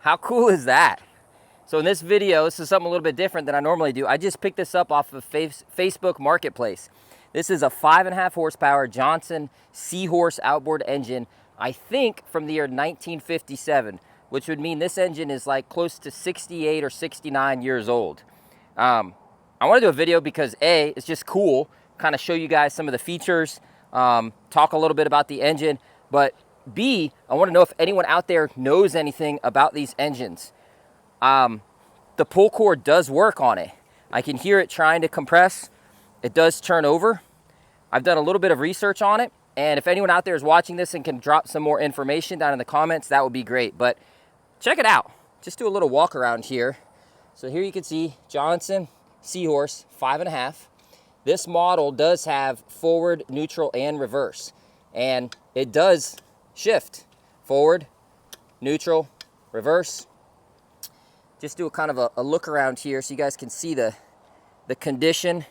How cool is that? So in this video, this is something a little bit different than I normally do. I just picked this up off of Facebook Marketplace. This is a 5.5 horsepower Johnson Seahorse outboard engine, I think from the year 1957, which would mean this engine is like close to 68 or 69 years old. I want to do a video because A, it's just cool, kind of show you guys some of the features, talk a little bit about the engine, but B, I want to know if anyone out there knows anything about these engines. The pull cord does work on it. I can hear it trying to compress. It does turn over. I've done a little bit of research on it, and if anyone out there is watching this and can drop some more information down in the comments, that would be great. But check it out. Just do a little walk around here. So here you can see Johnson Seahorse 5.5. This model does have forward, neutral, and reverse, and it does shift forward, neutral, reverse. Just do a kind of a look around here so you guys can see the condition.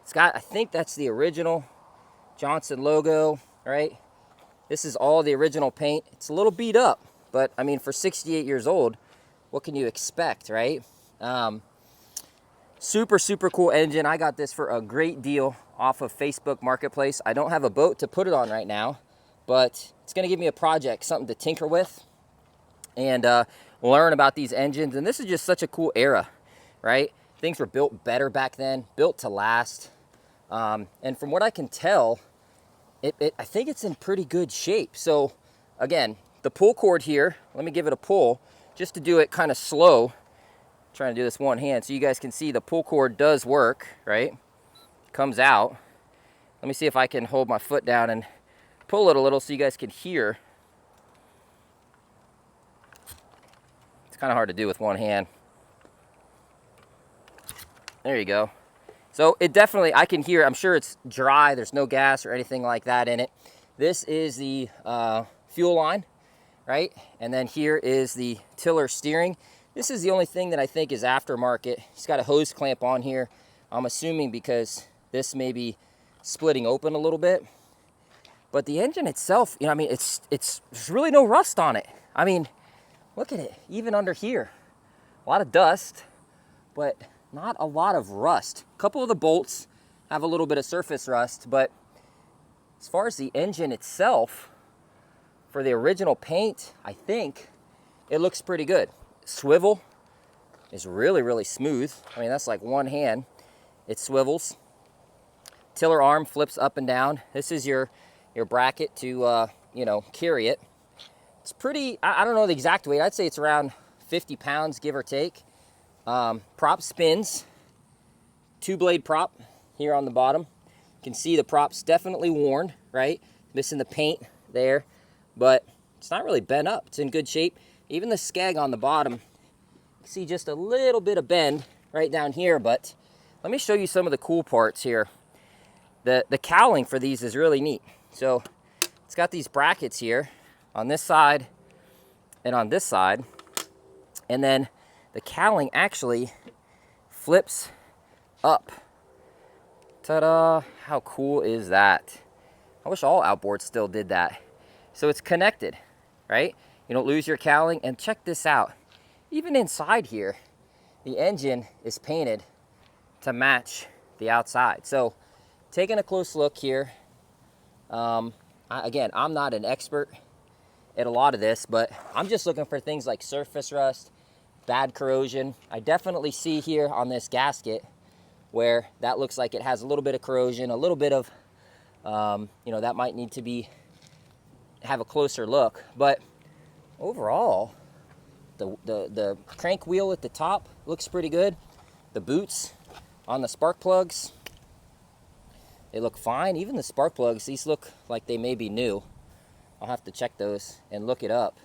It's got, I think that's the original Johnson logo, right? This is all the original paint. It's a little beat up, but I mean, for 68 years old, what can you expect, right? Super, super cool engine. I got this for a great deal off of Facebook Marketplace. I don't have a boat to put it on right now, but it's gonna give me a project, something to tinker with and learn about these engines. And this is just such a cool era, right? Things were built better back then, built to last. And from what I can tell, I think it's in pretty good shape. So again, the pull cord here, let me give it a pull just to do it kind of slow. I'm trying to do this one hand so you guys can see the pull cord does work, right? Comes out. Let me see if I can hold my foot down and pull it a little so you guys can hear. It's kind of hard to do with one hand. There you go. So it definitely, I can hear, I'm sure it's dry, there's no gas or anything like that in it. This is the fuel line, right? And then here is the tiller steering. This is the only thing that I think is aftermarket. It's got a hose clamp on here. I'm assuming because this may be splitting open a little bit. But the engine itself, you know, I mean, there's really no rust on it. I mean, look at it, even under here. A lot of dust, but not a lot of rust. A couple of the bolts have a little bit of surface rust, but as far as the engine itself, for the original paint, I think it looks pretty good. Swivel is really, really smooth. I mean, that's like one hand. It swivels. Tiller arm flips up and down. This is your bracket to, you know, carry it. It's pretty, I don't know the exact weight. I'd say it's around 50 pounds, give or take. Prop spins, 2-blade prop here on the bottom. You can see the prop's definitely worn, right? Missing the paint there, but it's not really bent up. It's in good shape. Even the skeg on the bottom, you can see just a little bit of bend right down here, but let me show you some of the cool parts here. The cowling for these is really neat. So it's got these brackets here on this side and on this side, and then the cowling actually flips up. Ta-da! How cool is that? I wish all outboards still did that. So it's connected, right? You don't lose your cowling. And check this out. Even inside here, the engine is painted to match the outside. So taking a close look here. Again, I'm not an expert at a lot of this, but I'm just looking for things like surface rust, bad corrosion. I definitely see here on this gasket where that looks like it has a little bit of corrosion, a little bit of, you know, that might need to have a closer look. But overall, the crank wheel at the top looks pretty good. The boots on the spark plugs, they look fine. Even the spark plugs, these look like they may be new. I'll have to check those and look it up.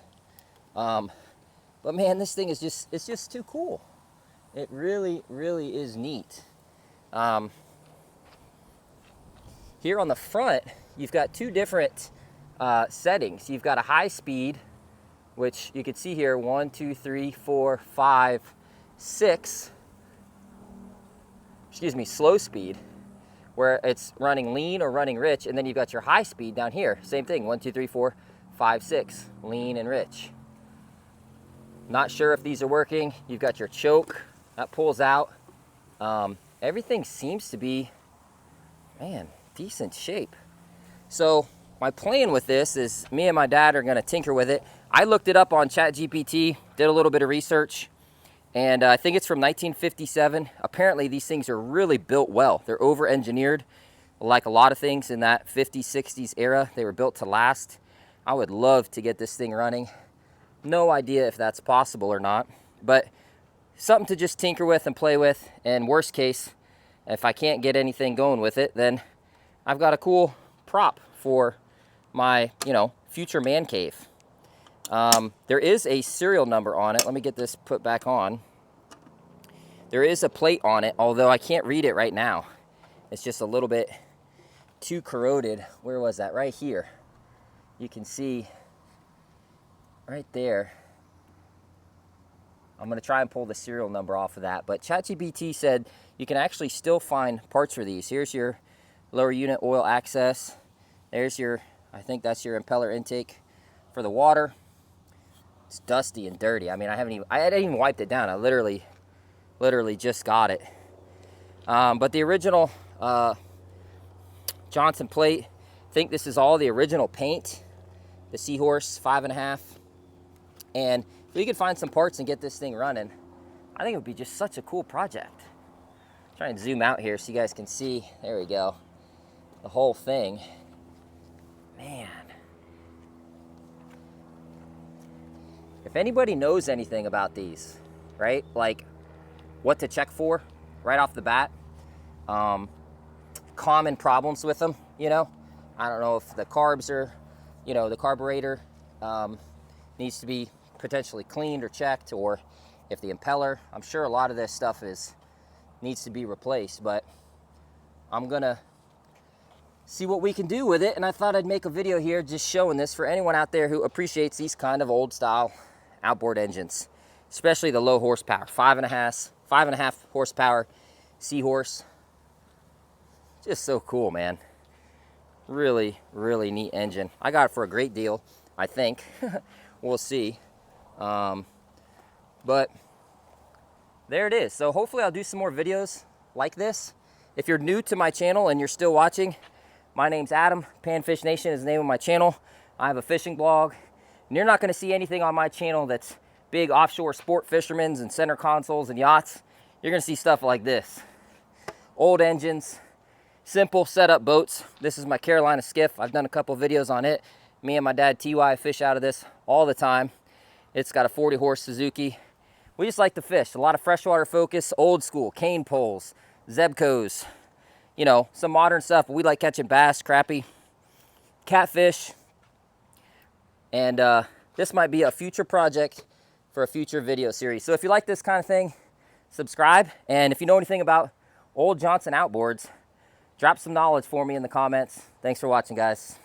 But man, this thing is it's just too cool. It really, really is neat. Here on the front, you've got two different settings. You've got a high speed, which you can see here, 1, 2, 3, 4, 5, 6. Excuse me, slow speed, where it's running lean or running rich, and then you've got your high speed down here. Same thing, 1, 2, 3, 4, 5, 6, lean and rich. Not sure if these are working. You've got your choke that pulls out. Everything seems to be, man, decent shape. So my plan with this is me and my dad are gonna tinker with it. I looked it up on ChatGPT, did a little bit of research, and I think it's from 1957. Apparently these things are really built well. They're over-engineered, like a lot of things in that 50s, 60s era. They were built to last. I would love to get this thing running. No idea if that's possible or not, but something to just tinker with and play with. And worst case, if I can't get anything going with it, then I've got a cool prop for my, you know, future man cave. There is a serial number on it. Let me get this put back on. There is a plate on it, although I can't read it right now. It's just a little bit too corroded. Where was that? Right here. You can see right there. I'm gonna try and pull the serial number off of that, but ChatGPT said you can actually still find parts for these. Here's your lower unit oil access. There's your, I think that's your impeller intake for the water. It's dusty and dirty. I mean, I hadn't even wiped it down. I literally just got it. But the original Johnson plate, I think this is all the original paint. The Seahorse 5.5. And if we could find some parts and get this thing running, I think it would be just such a cool project. Try and zoom out here so you guys can see. There we go. The whole thing. Man. If anybody knows anything about these, right? Like what to check for right off the bat. Common problems with them, you know? I don't know if the carbs are, you know, the carburetor needs to be potentially cleaned or checked, or if the impeller, I'm sure a lot of this stuff needs to be replaced, but I'm gonna see what we can do with it. And I thought I'd make a video here just showing this for anyone out there who appreciates these kind of old style outboard engines, especially the low horsepower, 5.5 horsepower Seahorse. Just so cool, man. Really, really neat engine. I got it for a great deal, I think. We'll see. But there it is. So hopefully I'll do some more videos like this. If you're new to my channel and you're still watching, my name's Adam. Panfish Nation is the name of my channel. I have a fishing blog, and you're not going to see anything on my channel that's big offshore sport fishermen's and center consoles and yachts. You're going to see stuff like this. Old engines, simple setup boats. This is my Carolina Skiff. I've done a couple videos on it. Me and my dad TY fish out of this all the time. It's got a 40 horse Suzuki. We just like to fish. A lot of freshwater focus, old school, cane poles, Zebcos, you know, some modern stuff. But we like catching bass, crappie, catfish. And this might be a future project for a future video series. So if you like this kind of thing, subscribe. And if you know anything about old Johnson outboards, drop some knowledge for me in the comments. Thanks for watching, guys.